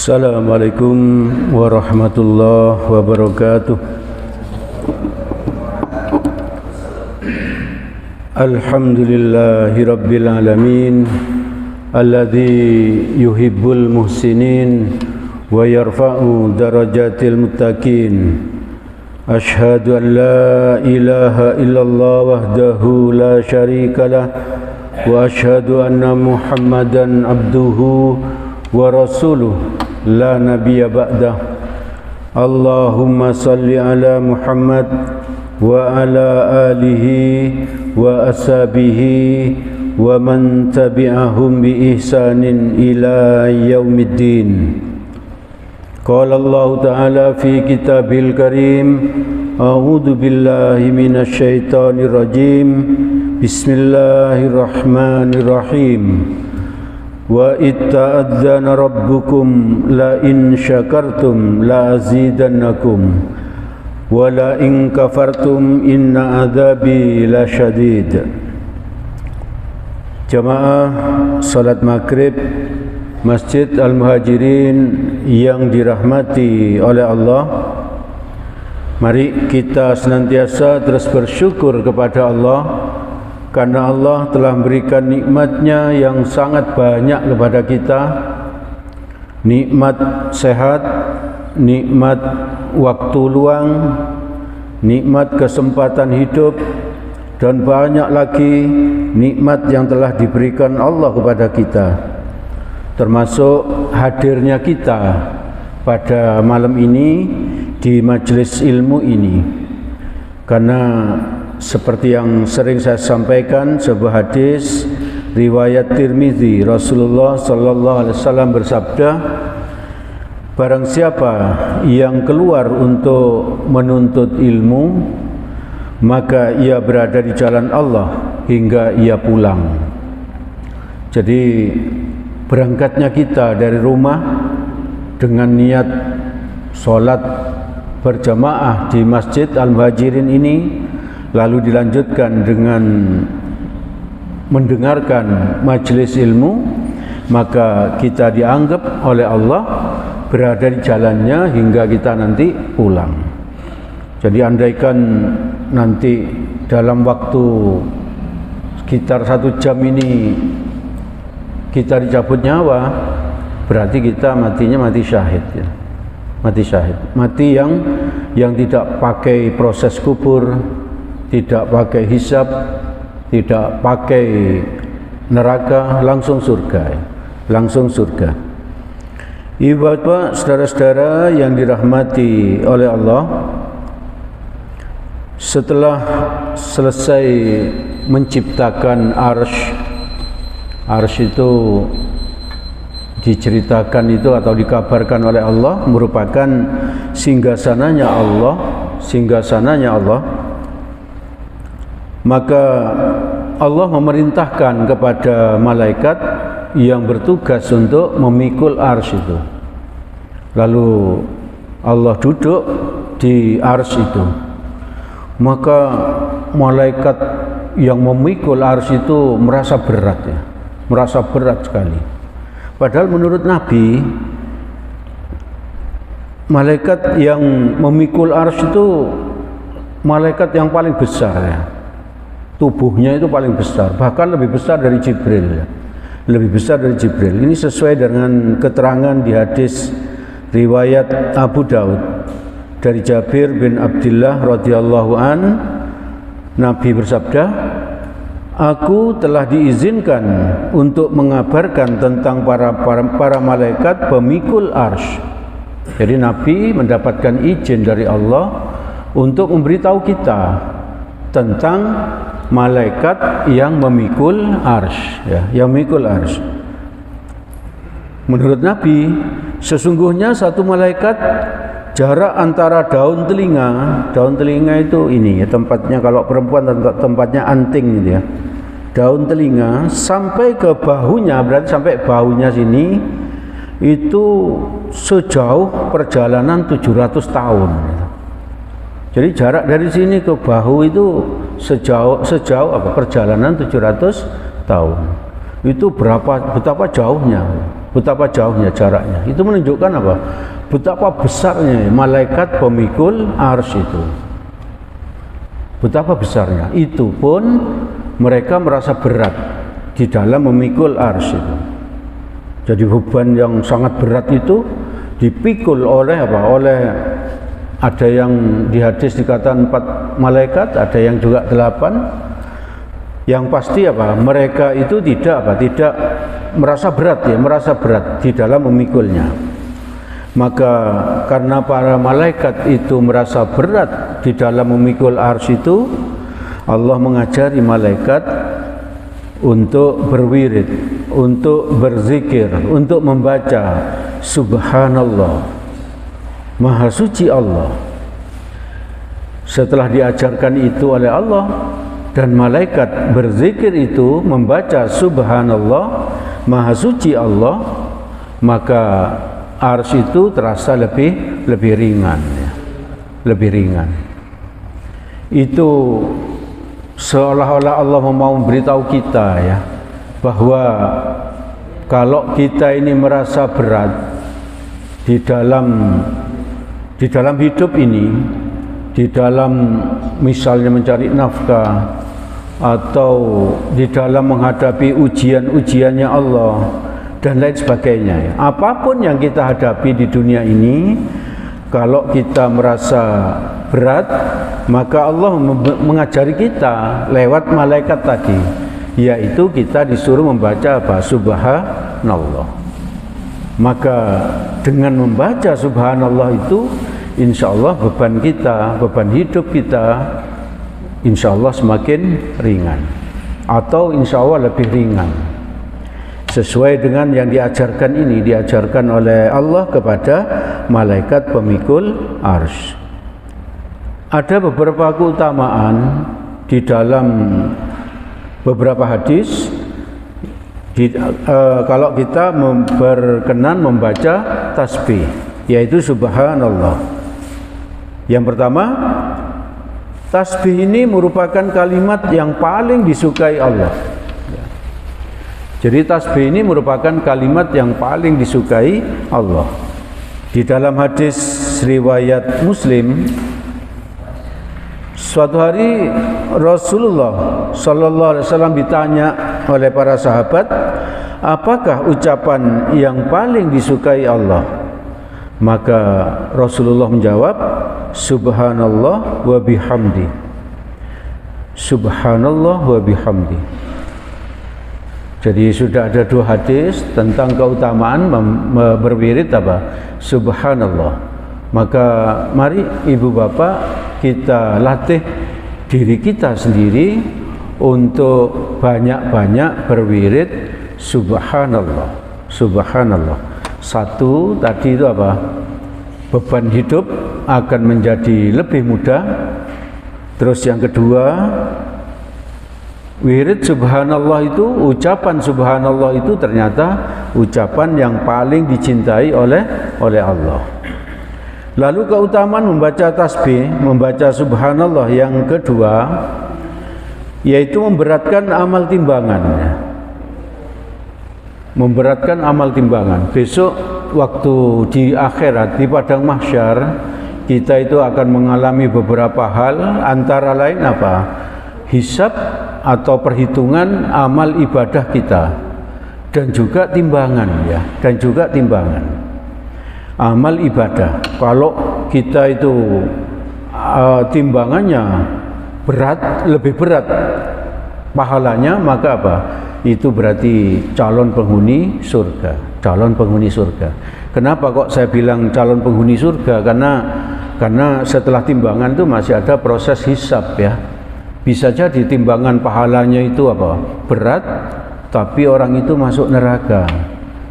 Assalamualaikum warahmatullahi wabarakatuh. Alhamdulillahi rabbil alamin, alladzi yuhibbul muhsinin wa yarfa'u darajatil muttaqin. Ashhadu an la ilaha illallah wahdahu la syarikalah wa ashhadu anna Muhammadan abduhu wa rasuluh la nabiyya ba'dah. Allahumma salli ala Muhammad wa ala alihi wa ashabihi wa man tabi'ahum bi ihsanin ila yaumiddin. Qala Allah ta'ala fi kitabil karim, a'udzu billahi minasy syaithanir rajim. Bismillahirrahmanirrahim. Wa itta'adzana rabbukum la in syakartum la azidannakum wa la in kafartum inna adzabi lasyadid. Jamaah salat maghrib Masjid Al-Muhajirin yang dirahmati oleh Allah, mari kita senantiasa terus bersyukur kepada Allah karena Allah telah memberikan nikmatnya yang sangat banyak kepada kita. Nikmat sehat, nikmat waktu luang, nikmat kesempatan hidup, dan banyak lagi nikmat yang telah diberikan Allah kepada kita, termasuk hadirnya kita pada malam ini di majelis ilmu ini. Karena seperti yang sering saya sampaikan, sebuah hadis riwayat Tirmizi, Rasulullah sallallahu alaihi wasallam bersabda, barang siapa yang keluar untuk menuntut ilmu, maka ia berada di jalan Allah hingga ia pulang. Jadi berangkatnya kita dari rumah dengan niat sholat berjamaah di Masjid Al-Muhajirin ini, lalu dilanjutkan dengan mendengarkan majelis ilmu, maka kita dianggap oleh Allah berada di jalannya hingga kita nanti pulang. Jadi andaikan nanti dalam waktu sekitar 1 jam ini kita dicabut nyawa, berarti kita matinya mati syahid ya. Mati syahid, mati yang tidak pakai proses kubur, tidak pakai hisab, tidak pakai neraka, langsung surga, langsung surga. Ibu-bapak, saudara-saudara yang dirahmati oleh Allah, setelah selesai menciptakan arsy itu diceritakan itu atau dikabarkan oleh Allah merupakan singgasananya Allah, maka Allah memerintahkan kepada malaikat yang bertugas untuk memikul arsy itu. Lalu Allah duduk di arsy itu. Maka malaikat yang memikul arsy itu merasa berat ya, merasa berat sekali. Padahal menurut Nabi, malaikat yang memikul arsy itu malaikat yang paling besar ya. Tubuhnya itu paling besar, bahkan lebih besar dari Jibril ya. Lebih besar dari Jibril. Ini sesuai dengan keterangan di hadis riwayat Abu Daud dari Jabir bin Abdullah radhiyallahu an. Nabi bersabda, aku telah diizinkan untuk mengabarkan tentang para malaikat pemikul arsy. Jadi Nabi mendapatkan izin dari Allah untuk memberitahu kita tentang malaikat yang memikul arsy ya, yang memikul arsy. Menurut Nabi, sesungguhnya satu malaikat jarak antara daun telinga itu ini ya, tempatnya kalau perempuan tempatnya anting gitu ya. Daun telinga sampai ke bahunya, berarti sampai bahunya sini itu sejauh perjalanan 700 tahun. Jadi jarak dari sini ke bahu itu sejauh apa? Perjalanan 700 tahun. Itu betapa jauhnya. betapa jauhnya jaraknya. Itu menunjukkan apa? Betapa besarnya malaikat pemikul arsy itu. Betapa besarnya. Itu pun mereka merasa berat di dalam memikul arsy itu. Jadi beban yang sangat berat itu dipikul oleh apa? Oleh, ada yang di hadis dikatakan 4 malaikat, ada yang juga 8. Yang pasti apa? Mereka itu tidak merasa berat ya, merasa berat di dalam memikulnya. Maka karena para malaikat itu merasa berat di dalam memikul arsy itu, Allah mengajari malaikat untuk berwirid, untuk berzikir, untuk membaca Subhanallah, Maha Suci Allah. Setelah diajarkan itu oleh Allah dan malaikat berzikir itu, membaca Subhanallah, Maha Suci Allah, maka arsy itu terasa lebih ringan ya. Lebih ringan. Itu seolah-olah Allah mau memberitahu kita ya, bahwa kalau kita ini merasa berat di dalam hidup ini, di dalam misalnya mencari nafkah, atau di dalam menghadapi ujian-ujiannya Allah dan lain sebagainya ya. Apapun yang kita hadapi di dunia ini, kalau kita merasa berat, maka Allah mengajari kita lewat malaikat tadi, yaitu kita disuruh membaca apa? Subhanallah. Maka dengan membaca Subhanallah itu, insya Allah beban kita, beban hidup kita, insya Allah semakin ringan, atau insya Allah lebih ringan, sesuai dengan yang diajarkan ini, diajarkan oleh Allah kepada malaikat pemikul arsy. Ada beberapa keutamaan di dalam beberapa hadis. Kalau kita berkenan membaca tasbih, yaitu Subhanallah. Yang pertama, tasbih ini merupakan kalimat yang paling disukai Allah. Jadi tasbih ini merupakan kalimat yang paling disukai Allah. Di dalam hadis riwayat Muslim, suatu hari Rasulullah sallallahu alaihi wasallam ditanya oleh para sahabat, apakah ucapan yang paling disukai Allah? Maka Rasulullah menjawab, Subhanallah wa bihamdi. Subhanallah wa bihamdi. Jadi sudah ada 2 hadis tentang keutamaan berwirid apa? Subhanallah. Maka mari ibu bapak kita latih diri kita sendiri untuk banyak-banyak berwirid Subhanallah. Subhanallah. 1 tadi itu apa? Beban hidup akan menjadi lebih mudah. Terus yang kedua, wirid Subhanallah itu, ucapan Subhanallah itu ternyata ucapan yang paling dicintai oleh Allah. Lalu keutamaan membaca tasbih, membaca Subhanallah yang kedua, yaitu memberatkan amal timbangan. Memberatkan amal timbangan. Besok waktu di akhirat, di padang mahsyar, kita itu akan mengalami beberapa hal, antara lain apa? Hisab atau perhitungan amal ibadah kita, dan juga timbangan ya, dan juga timbangan amal ibadah. Kalau kita itu timbangannya berat, lebih berat pahalanya, maka apa? Itu berarti calon penghuni surga, calon penghuni surga. Kenapa kok saya bilang calon penghuni surga? Karena setelah timbangan itu masih ada proses hisab ya. Bisa jadi timbangan pahalanya itu apa? Berat, tapi orang itu masuk neraka.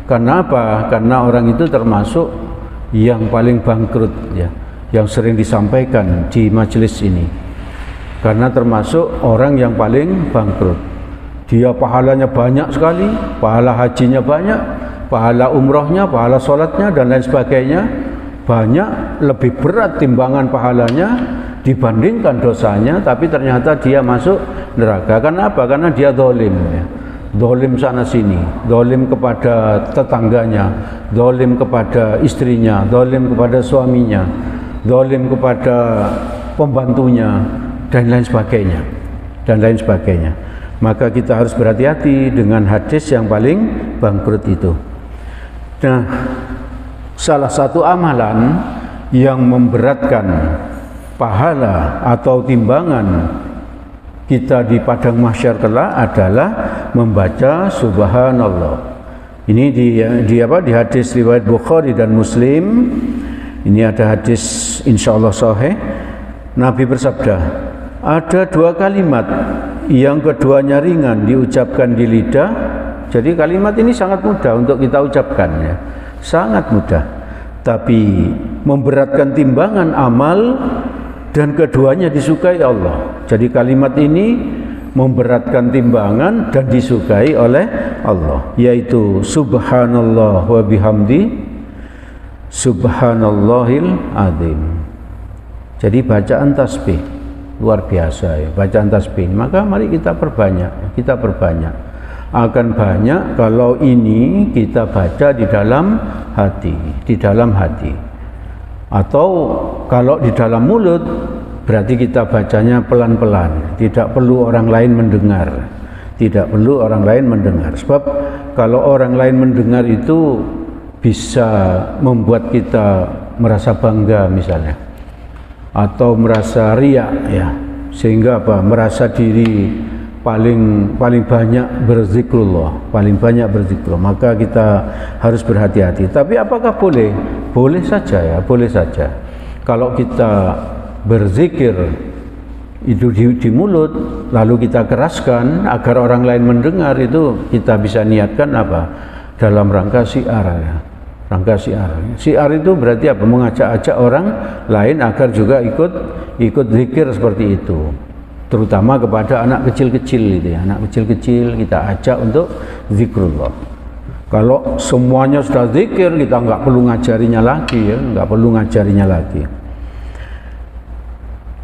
Karena apa? Karena orang itu termasuk yang paling bangkrut ya, yang sering disampaikan di majelis ini. Karena termasuk orang yang paling bangkrut. Dia pahalanya banyak sekali, pahala hajinya banyak, pahala umrohnya, pahala sholatnya dan lain sebagainya banyak, lebih berat timbangan pahalanya dibandingkan dosanya, tapi ternyata dia masuk neraka. Karena apa? Karena dia zalim ya. zalim sana sini, zalim kepada tetangganya, zalim kepada istrinya, zalim kepada suaminya, zalim kepada pembantunya, dan lain sebagainya, dan lain sebagainya. Maka kita harus berhati-hati dengan hadis yang paling bangkrut itu. Nah, salah satu amalan yang memberatkan pahala atau timbangan kita di padang mahsyar kelak adalah membaca subhanallah. Ini di hadis riwayat Bukhari dan Muslim. Ini ada hadis insyaallah sahih. Nabi bersabda, ada dua kalimat yang keduanya ringan diucapkan di lidah. Jadi kalimat ini sangat mudah untuk kita ucapkan ya. Sangat mudah. Tapi memberatkan timbangan amal dan keduanya disukai Allah. Jadi kalimat ini memberatkan timbangan dan disukai oleh Allah, yaitu subhanallah wa bihamdi subhanallahil azim. Jadi bacaan tasbih luar biasa ya, bacaan tasbih. Maka mari kita perbanyak, kita perbanyak. Akan banyak kalau ini kita baca di dalam hati, di dalam hati. Atau kalau di dalam mulut, berarti kita bacanya pelan-pelan, tidak perlu orang lain mendengar, tidak perlu orang lain mendengar. Sebab kalau orang lain mendengar itu bisa membuat kita merasa bangga misalnya, atau merasa riak ya, sehingga merasa diri paling banyak berzikrullah, paling banyak berzikrullah. Maka kita harus berhati-hati. Tapi apakah boleh? Boleh saja ya, boleh saja. Kalau kita berzikir itu di mulut, lalu kita keraskan agar orang lain mendengar, itu kita bisa niatkan dalam rangka syiar ya. Rangka syiar. Syiar itu berarti mengajak-ajak orang lain agar juga ikut zikir seperti itu. Terutama kepada anak kecil-kecil itu ya. Anak kecil-kecil kita ajak untuk zikrullah. Kalau semuanya sudah zikir, kita nggak perlu ngajarinya lagi ya, nggak perlu ngajarinya lagi.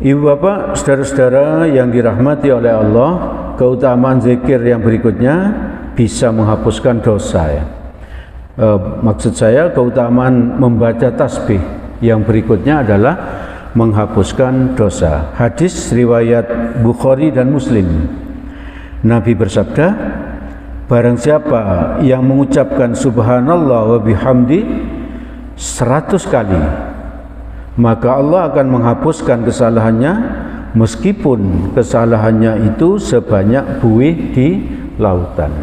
Ibu bapak, saudara-saudara yang dirahmati oleh Allah, keutamaan zikir yang berikutnya bisa menghapuskan dosa ya. Maksud saya keutamaan membaca tasbih yang berikutnya adalah menghapuskan dosa. Hadis riwayat Bukhari dan Muslim. Nabi bersabda, barang siapa yang mengucapkan subhanallah wa bihamdi 100 kali, maka Allah akan menghapuskan kesalahannya, meskipun kesalahannya itu sebanyak buih di lautan.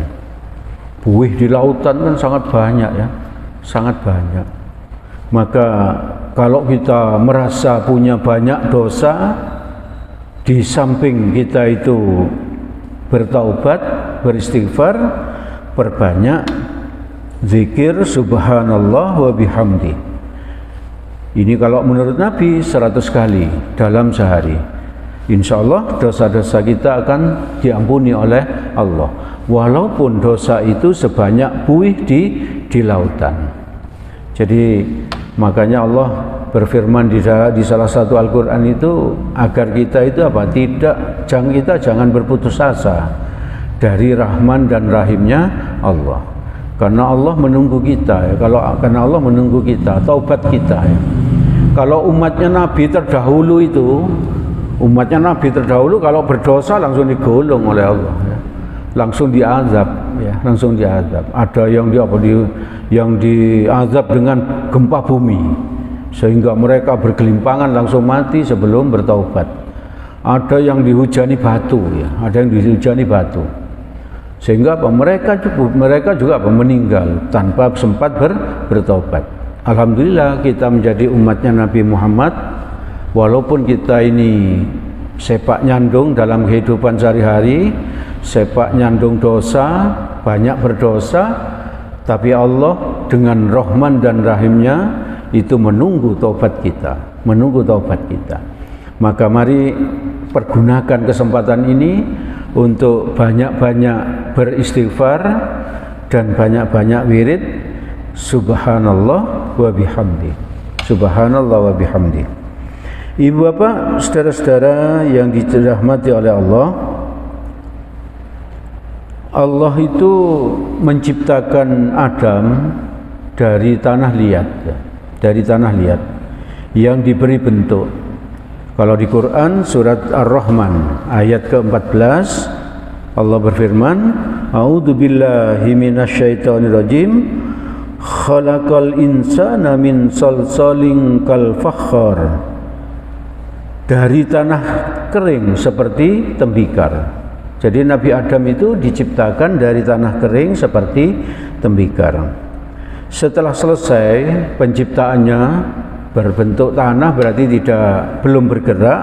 Buih di lautan kan sangat banyak ya, sangat banyak. Maka kalau kita merasa punya banyak dosa, di samping kita itu bertaubat, beristighfar, perbanyak zikir subhanallah wa bihamdi. Ini kalau menurut Nabi 100 kali dalam sehari. Insya Allah dosa-dosa kita akan diampuni oleh Allah, walaupun dosa itu sebanyak buih di lautan. Jadi makanya Allah berfirman di salah satu Al-Quran itu agar kita itu jangan berputus asa dari Rahman dan Rahimnya Allah. Karena Allah menunggu kita ya. Karena Allah menunggu kita, taubat kita ya. Kalau umatnya Nabi terdahulu kalau berdosa langsung digolong oleh Allah ya. Langsung diazab ya, langsung diazab. Ada yang diazab dengan gempa bumi sehingga mereka bergelimpangan langsung mati sebelum bertaubat. Ada yang dihujani batu ya, ada yang dihujani batu. Sehingga mereka juga meninggal tanpa sempat bertaubat. Alhamdulillah kita menjadi umatnya Nabi Muhammad, walaupun kita ini sepak nyandung dalam kehidupan sehari-hari, sepak nyandung dosa, banyak berdosa, tapi Allah dengan Rahman dan Rahimnya itu menunggu taubat kita, menunggu taubat kita. Maka mari pergunakan kesempatan ini untuk banyak-banyak beristighfar dan banyak-banyak wirid subhanallah wa bihamdi, subhanallah wa bihamdi. Ibu bapak, saudara-saudara yang dirahmati oleh Allah, Allah itu menciptakan Adam dari tanah liat, dari tanah liat yang diberi bentuk. Kalau di Quran surat Ar-Rahman ayat ke-14 Allah berfirman, A'udzubillahi minasyaitonirrajim, khalaqal insana min salsalin kal fakhar. Dari tanah kering seperti tembikar. Jadi Nabi Adam itu diciptakan dari tanah kering seperti tembikar. Setelah selesai penciptaannya berbentuk tanah, berarti belum bergerak,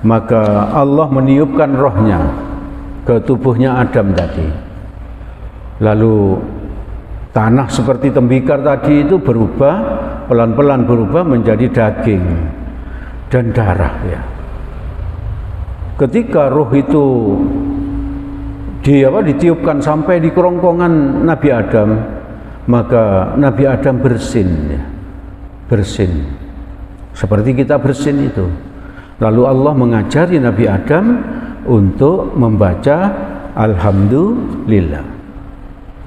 maka Allah meniupkan rohnya ke tubuhnya Adam tadi. Lalu tanah seperti tembikar tadi itu berubah, pelan-pelan berubah menjadi daging dan darah ya. Ketika roh itu ditiupkan sampai di kerongkongan Nabi Adam, maka Nabi Adam bersin ya. Bersin seperti kita bersin itu. Lalu Allah mengajari Nabi Adam untuk membaca Alhamdulillah.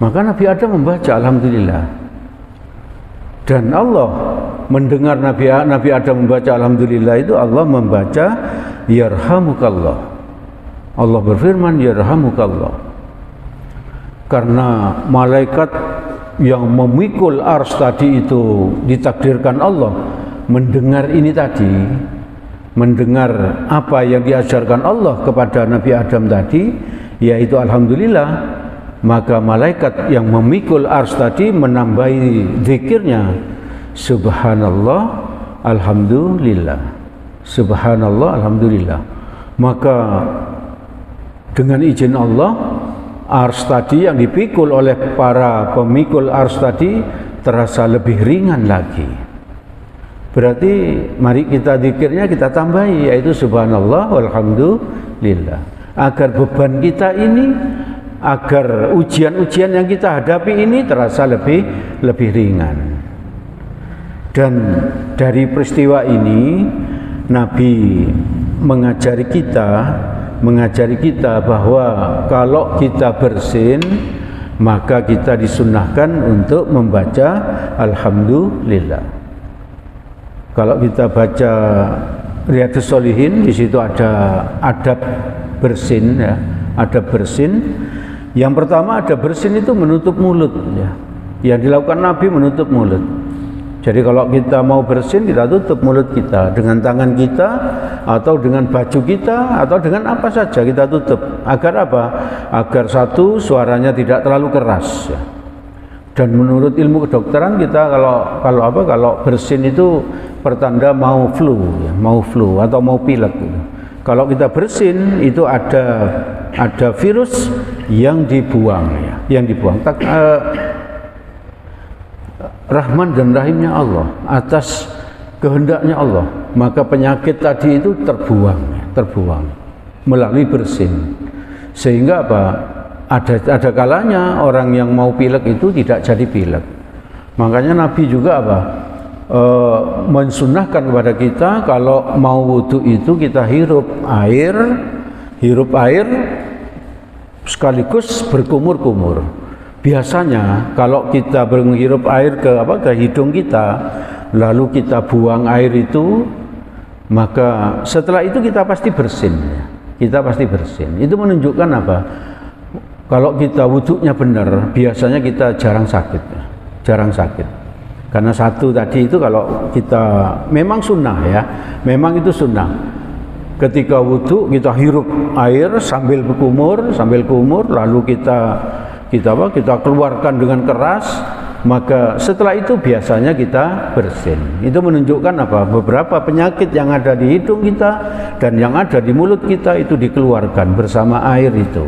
Maka Nabi Adam membaca Alhamdulillah, dan Allah mendengar Nabi Adam membaca Alhamdulillah itu, Allah membaca Yarhamukallah. Allah berfirman Yarhamukallah, karena malaikat yang memikul ars tadi itu ditakdirkan Allah mendengar ini tadi, mendengar apa yang diajarkan Allah kepada Nabi Adam tadi, yaitu Alhamdulillah. Maka malaikat yang memikul ars tadi menambahi zikirnya Subhanallah Alhamdulillah, Subhanallah Alhamdulillah. Maka dengan izin Allah, ars tadi yang dipikul oleh para pemikul ars tadi terasa lebih ringan lagi. Berarti mari kita zikirnya kita tambahi, yaitu Subhanallah Walhamdulillah, agar beban kita ini, agar ujian-ujian yang kita hadapi ini terasa lebih ringan. Dan dari peristiwa ini Nabi mengajari kita bahwa kalau kita bersin, maka kita disunnahkan untuk membaca Alhamdulillah. Kalau kita baca Riyadhus Shalihin, di situ ada adab bersin ya, adab bersin. Yang pertama, adab bersin itu menutup mulut ya. Yang dilakukan Nabi menutup mulut. Jadi kalau kita mau bersin, kita tutup mulut kita dengan tangan kita atau dengan baju kita atau dengan apa saja kita tutup. Agar apa? Agar satu, suaranya tidak terlalu keras ya. Dan menurut ilmu kedokteran kita kalau bersin itu pertanda mau flu ya, mau flu atau mau pilek gitu. Kalau kita bersin itu ada virus yang dibuang ya, yang dibuang. Rahman dan Rahimnya Allah, atas kehendaknya Allah, maka penyakit tadi itu terbuang melalui bersin. Sehingga apa? Ada kalanya orang yang mau pilek itu tidak jadi pilek. Makanya Nabi juga mensunnahkan kepada kita, kalau mau wudu itu kita hirup air sekaligus berkumur-kumur. Biasanya kalau kita menghirup air ke hidung kita, lalu kita buang air itu, maka setelah itu kita pasti bersin. Kita pasti bersin. Itu menunjukkan apa? Kalau kita wudhunya benar, biasanya kita jarang sakit. Karena satu tadi itu kalau kita memang sunnah ya, memang itu sunnah. Ketika wudhu kita hirup air sambil kumur, lalu kita keluarkan dengan keras, maka setelah itu biasanya kita bersin. Itu menunjukkan apa? Beberapa penyakit yang ada di hidung kita dan yang ada di mulut kita itu dikeluarkan bersama air itu.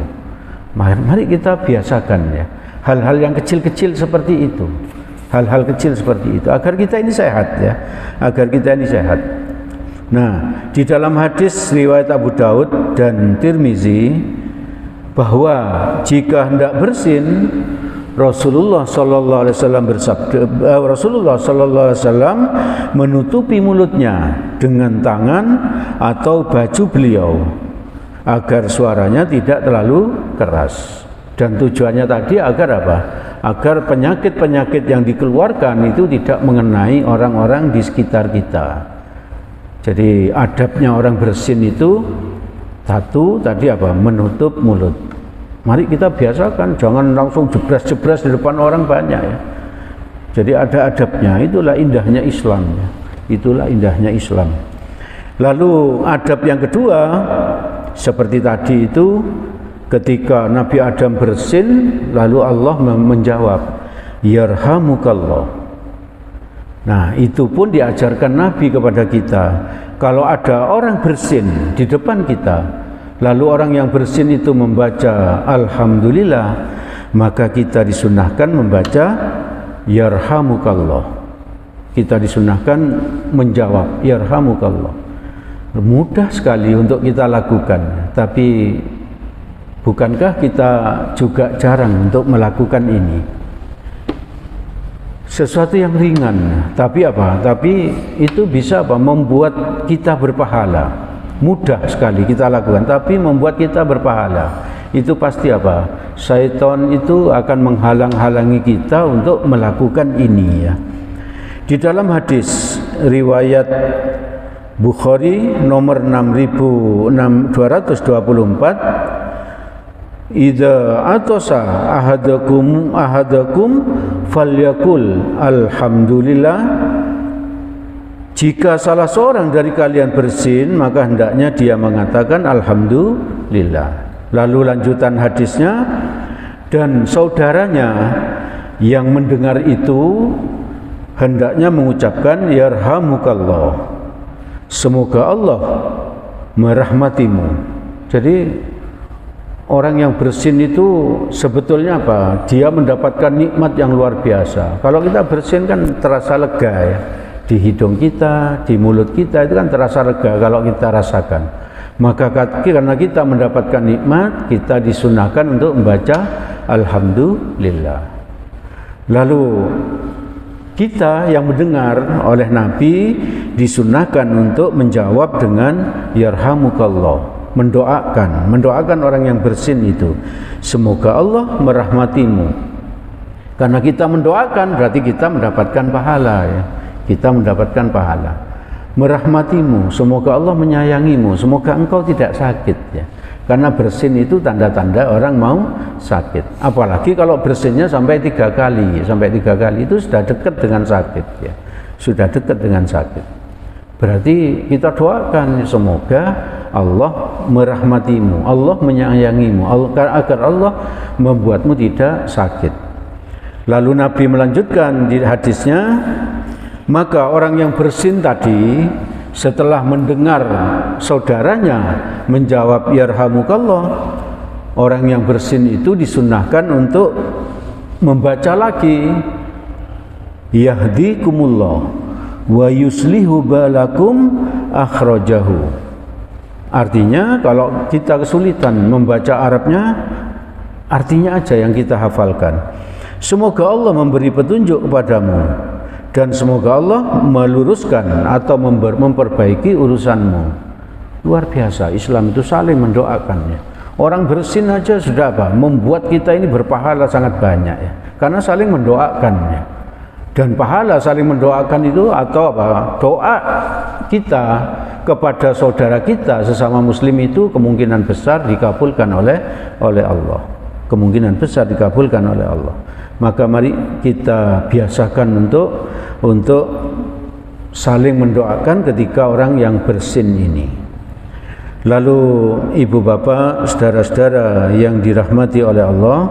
Mari kita biasakan ya, hal-hal yang kecil-kecil seperti itu. Hal-hal kecil seperti itu agar kita ini sehat ya, agar kita ini sehat. Nah, di dalam hadis riwayat Abu Daud dan Tirmizi bahwa jika hendak bersin, Rasulullah sallallahu alaihi wasallam bersabda, Rasulullah sallallahu alaihi wasallam menutupi mulutnya dengan tangan atau baju beliau agar suaranya tidak terlalu keras. Dan tujuannya tadi agar apa? Agar penyakit-penyakit yang dikeluarkan itu tidak mengenai orang-orang di sekitar kita. Jadi adabnya orang bersin itu satu tadi apa? Menutup mulut. Mari kita biasakan, jangan langsung jebras-jebras di depan orang banyak ya. Jadi ada adabnya, itulah indahnya Islam ya. Itulah indahnya Islam. Lalu adab yang kedua seperti tadi itu, ketika Nabi Adam bersin, lalu Allah menjawab, yarhamukallah. Nah, itu pun diajarkan Nabi kepada kita. Kalau ada orang bersin di depan kita, lalu orang yang bersin itu membaca alhamdulillah, maka kita disunahkan membaca yarhamukallah. Kita disunahkan menjawab yarhamukallah. Mudah sekali untuk kita lakukan, tapi bukankah kita juga jarang untuk melakukan ini? Sesuatu yang ringan, tapi apa? Tapi itu bisa apa? Membuat kita berpahala. Mudah sekali kita lakukan, tapi membuat kita berpahala. Itu pasti apa? Syaitan itu akan menghalang-halangi kita untuk melakukan ini ya. Di dalam hadis riwayat Bukhari nomor 6224, idza atasa ahadakum falyakul alhamdulillah. Jika salah seorang dari kalian bersin, maka hendaknya dia mengatakan alhamdulillah. Lalu lanjutan hadisnya, dan saudaranya yang mendengar itu hendaknya mengucapkan yarhamukallah, semoga Allah merahmatimu. Jadi orang yang bersin itu sebetulnya apa? Dia mendapatkan nikmat yang luar biasa. Kalau kita bersin kan terasa lega ya. Di hidung kita, di mulut kita itu kan terasa lega kalau kita rasakan. Maka karena kita mendapatkan nikmat, kita disunahkan untuk membaca alhamdulillah. Lalu kita yang mendengar oleh Nabi disunahkan untuk menjawab dengan yarhamukallah, mendoakan orang yang bersin itu, semoga Allah merahmatimu. Karena kita mendoakan berarti kita mendapatkan pahala ya. Kita mendapatkan pahala. Merahmatimu, semoga Allah menyayangimu, semoga engkau tidak sakit ya. Karena bersin itu tanda-tanda orang mau sakit. Apalagi kalau bersinnya sampai 3 kali itu sudah dekat dengan sakit ya. Sudah dekat dengan sakit. Berarti kita doakan semoga Allah merahmatimu, Allah menyayangimu, agar Allah membuatmu tidak sakit. Lalu Nabi melanjutkan di hadisnya, maka orang yang bersin tadi setelah mendengar saudaranya menjawab yarhamukallah, orang yang bersin itu disunahkan untuk membaca lagi yahdikumullah wa yuslihu balakum akhrajahu. Artinya kalau kita kesulitan membaca Arabnya, artinya aja yang kita hafalkan. Semoga Allah memberi petunjuk kepadamu, dan semoga Allah meluruskan atau memperbaiki urusanmu. Luar biasa, Islam itu saling mendoakannya. Orang bersin aja sudah apa? Membuat kita ini berpahala sangat banyak ya. Karena saling mendoakannya. Dan pahala saling mendoakan itu atau apa? Doa kita kepada saudara kita sesama muslim itu kemungkinan besar dikabulkan oleh Allah. Kemungkinan besar dikabulkan oleh Allah. Maka mari kita biasakan untuk saling mendoakan ketika orang yang bersin ini. Lalu ibu bapak, saudara-saudara yang dirahmati oleh Allah,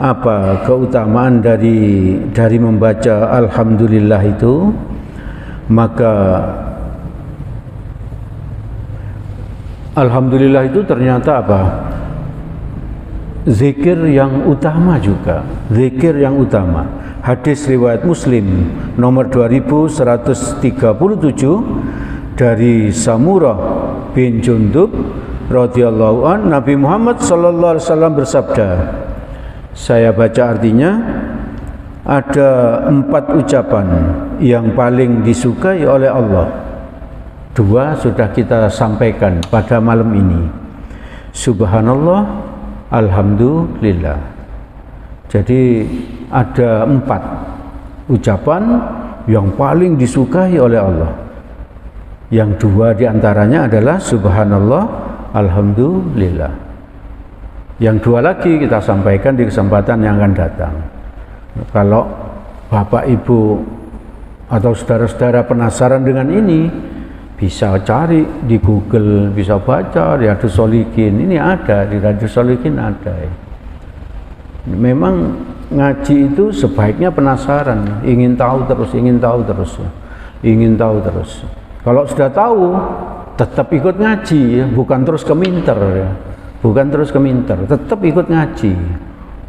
apa keutamaan dari membaca alhamdulillah itu? Maka alhamdulillah itu ternyata apa? Zikir yang utama juga, zikir yang utama. Hadis riwayat Muslim nomor 2137 dari Samurah bin Jundub radhiyallahu an, Nabi Muhammad sallallahu alaihi wasallam bersabda, saya baca artinya, ada 4 ucapan yang paling disukai oleh Allah. 2 sudah kita sampaikan pada malam ini. Subhanallah, alhamdulillah. Jadi ada 4 ucapan yang paling disukai oleh Allah. Yang 2 diantaranya adalah subhanallah, alhamdulillah. Yang 2 lagi kita sampaikan di kesempatan yang akan datang. Kalau Bapak Ibu atau saudara-saudara penasaran dengan ini, bisa cari di Google, bisa baca Riyadhus Shalihin. Ini ada di Riyadhus Shalihin ada. Memang ngaji itu sebaiknya penasaran, ingin tahu terus, ingin tahu terus, ingin tahu terus. Kalau sudah tahu, tetap ikut ngaji, ya. Bukan terus keminter, ya. Bukan terus keminter, tetap ikut ngaji,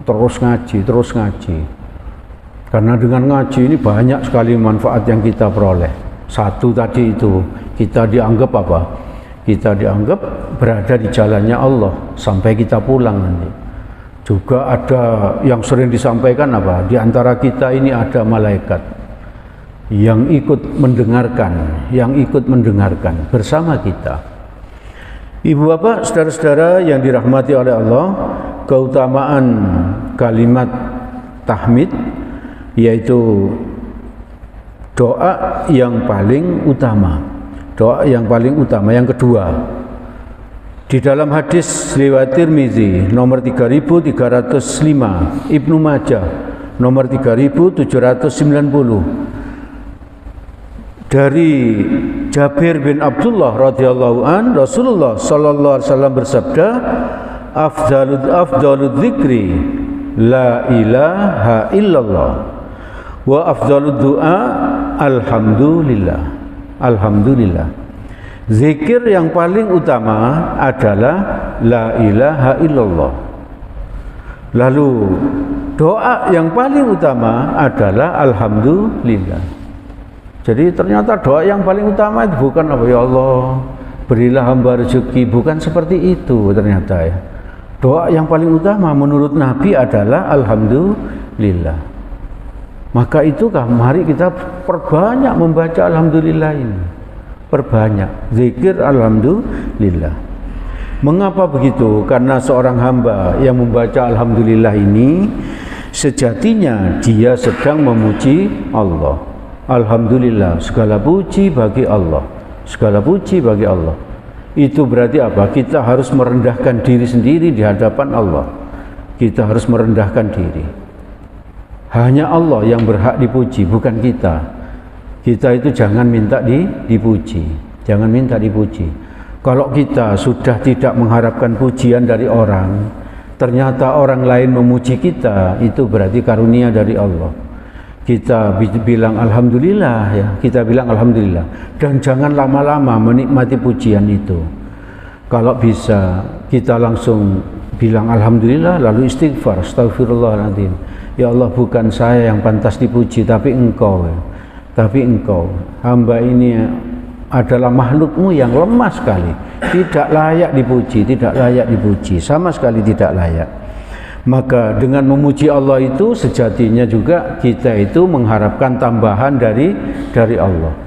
terus ngaji, terus ngaji. Karena dengan ngaji ini banyak sekali manfaat yang kita peroleh. Satu tadi itu, kita dianggap apa? Kita dianggap berada di jalannya Allah sampai kita pulang nanti. Juga ada yang sering disampaikan apa? Di antara kita ini ada malaikat yang ikut mendengarkan bersama kita. Ibu bapak, saudara-saudara yang dirahmati oleh Allah, keutamaan kalimat tahmid yaitu doa yang paling utama. Doa yang paling utama yang kedua. Di dalam hadis riwayat Tirmizi nomor 3305, Ibnu Majah nomor 3790 dari Jabir bin Abdullah radhiyallahu an, Rasulullah sallallahu alaihi wasallam bersabda, afdalud dzikri la ilaha illallah wa afdalud du'a alhamdulillah. Alhamdulillah. Zikir yang paling utama adalah la ilaha illallah. Lalu doa yang paling utama adalah alhamdulillah. Jadi ternyata doa yang paling utama itu bukan apa, ya Allah berilah hamba rezeki, bukan seperti itu ternyata ya. Doa yang paling utama menurut Nabi adalah alhamdulillah. Maka itukah mari kita perbanyak membaca alhamdulillah ini. Perbanyak zikir alhamdulillah. Mengapa begitu? Karena seorang hamba yang membaca alhamdulillah ini sejatinya dia sedang memuji Allah. Alhamdulillah, segala puji bagi Allah. Segala puji bagi Allah. Itu berarti apa? Kita harus merendahkan diri sendiri di hadapan Allah. Kita harus merendahkan diri. Hanya Allah yang berhak dipuji, bukan kita. Kita itu jangan minta dipuji, jangan minta dipuji. Kalau kita sudah tidak mengharapkan pujian dari orang, ternyata orang lain memuji kita, itu berarti karunia dari Allah. Kita bilang alhamdulillah ya, kita bilang alhamdulillah, dan jangan lama-lama menikmati pujian itu. Kalau bisa kita langsung bilang alhamdulillah lalu istighfar, astagfirullahaladzim. Ya Allah, bukan saya yang pantas dipuji, tapi Engkau. Tapi Engkau, hamba ini adalah makhlukmu yang lemah sekali, tidak layak dipuji, tidak layak dipuji, sama sekali tidak layak. Maka dengan memuji Allah itu sejatinya juga kita itu mengharapkan tambahan dari Allah.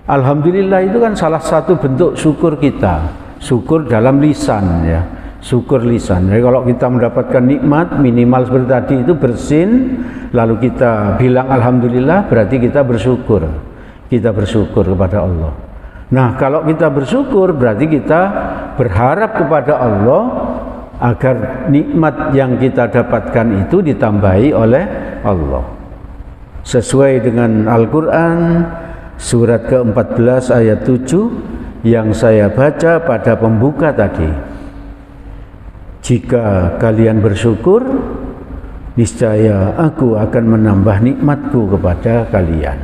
Alhamdulillah itu kan salah satu bentuk syukur kita, syukur dalam lisan ya, syukur lisan. Jadi kalau kita mendapatkan nikmat minimal seperti tadi itu bersin, lalu kita bilang alhamdulillah, berarti kita bersyukur. Kita bersyukur kepada Allah. Nah, kalau kita bersyukur berarti kita berharap kepada Allah agar nikmat yang kita dapatkan itu ditambahi oleh Allah. Sesuai dengan Al-Qur'an surat ke-14 ayat 7 yang saya baca pada pembuka tadi. Jika kalian bersyukur, niscaya aku akan menambah nikmatku kepada kalian.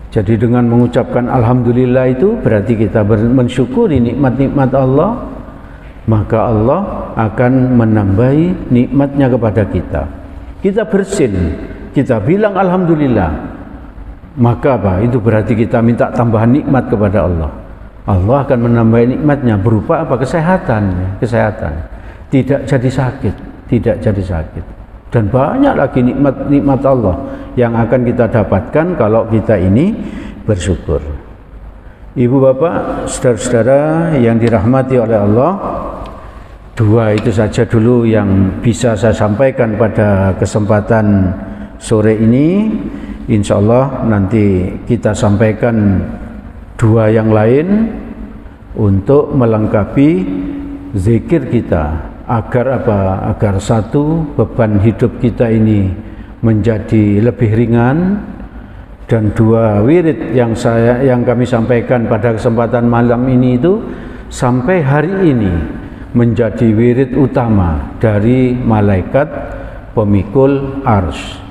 Jadi dengan mengucapkan alhamdulillah itu berarti kita mensyukuri nikmat-nikmat Allah, maka Allah akan menambahi nikmatnya kepada kita. Kita bersin, kita bilang alhamdulillah, maka apa? Itu berarti kita minta tambahan nikmat kepada Allah. Allah akan menambahi nikmatnya berupa apa? Kesehatan, kesehatan. Tidak jadi sakit, tidak jadi sakit. Dan banyak lagi nikmat-nikmat Allah yang akan kita dapatkan kalau kita ini bersyukur. Ibu bapak, saudara-saudara yang dirahmati oleh Allah, Dua itu saja dulu yang bisa saya sampaikan pada kesempatan sore ini. Insya Allah nanti kita sampaikan dua yang lain untuk melengkapi zikir kita, agar apa? Agar satu, beban hidup kita ini menjadi lebih ringan, dan dua, wirid yang kami sampaikan pada kesempatan malam ini itu sampai hari ini menjadi wirid utama dari malaikat pemikul arsy.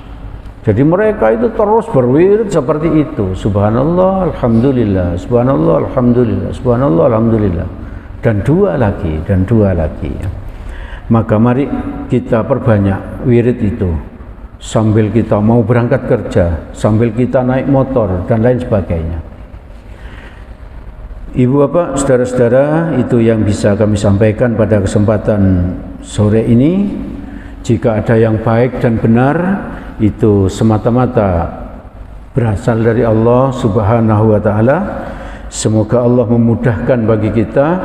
Jadi mereka itu terus berwirid seperti itu. Subhanallah, alhamdulillah, subhanallah, alhamdulillah, subhanallah, alhamdulillah. Dan dua lagi. Maka mari kita perbanyak wirid itu, sambil kita mau berangkat kerja, sambil kita naik motor dan lain sebagainya. Ibu bapak, saudara-saudara, itu yang bisa kami sampaikan pada kesempatan sore ini. Jika ada yang baik dan benar, itu semata-mata berasal dari Allah Subhanahu wa ta'ala. Semoga Allah memudahkan bagi kita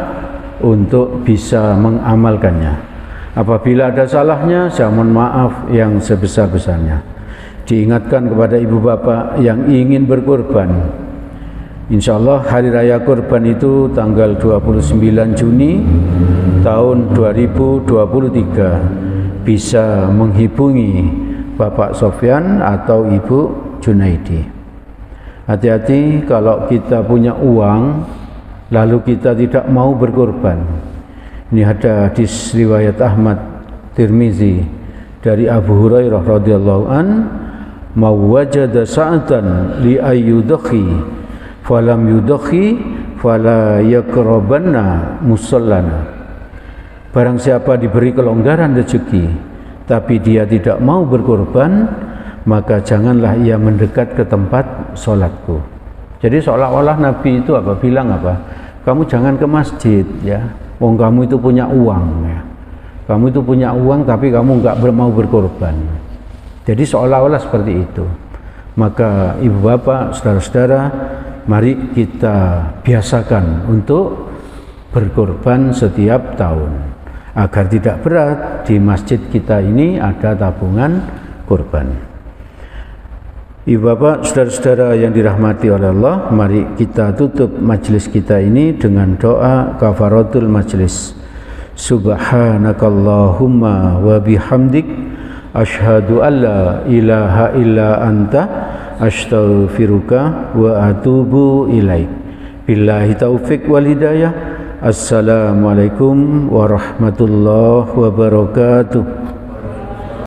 untuk bisa mengamalkannya. Apabila ada salahnya, saya mohon maaf yang sebesar-besarnya. Diingatkan kepada ibu bapak yang ingin berkorban, insya Allah hari raya kurban itu tanggal 29 Juni tahun 2023 bisa menghubungi Bapak Sofyan atau Ibu Junaidi. Hati-hati kalau kita punya uang lalu kita tidak mau berkorban. Ini ada hadis riwayat Ahmad Tirmizi dari Abu Hurairah radhiyallahu an, "Mau wajada sa'atan li ayyudhi falam yudhi fala yakrabanna musallana." Barang siapa diberi kelonggaran rezeki tapi dia tidak mau berkorban, maka janganlah ia mendekat ke tempat sholatku. Jadi seolah-olah Nabi itu bilang kamu jangan ke masjid ya, wong kamu itu punya uang ya. Kamu itu punya uang tapi kamu enggak mau berkorban. Jadi seolah-olah seperti itu. Maka ibu bapak, saudara-saudara, mari kita biasakan untuk berkorban setiap tahun, agar tidak berat. Di masjid kita ini ada tabungan kurban. Ibu bapak, saudara-saudara yang dirahmati oleh Allah, mari kita tutup majelis kita ini dengan doa kafaratul majelis. Subhanakallahumma wa bihamdik, asyhadu an la ilaha illa anta, astaghfiruka wa atubu ilaik. Billahi taufik wal hidayah. Assalamualaikum warahmatullahi wabarakatuh.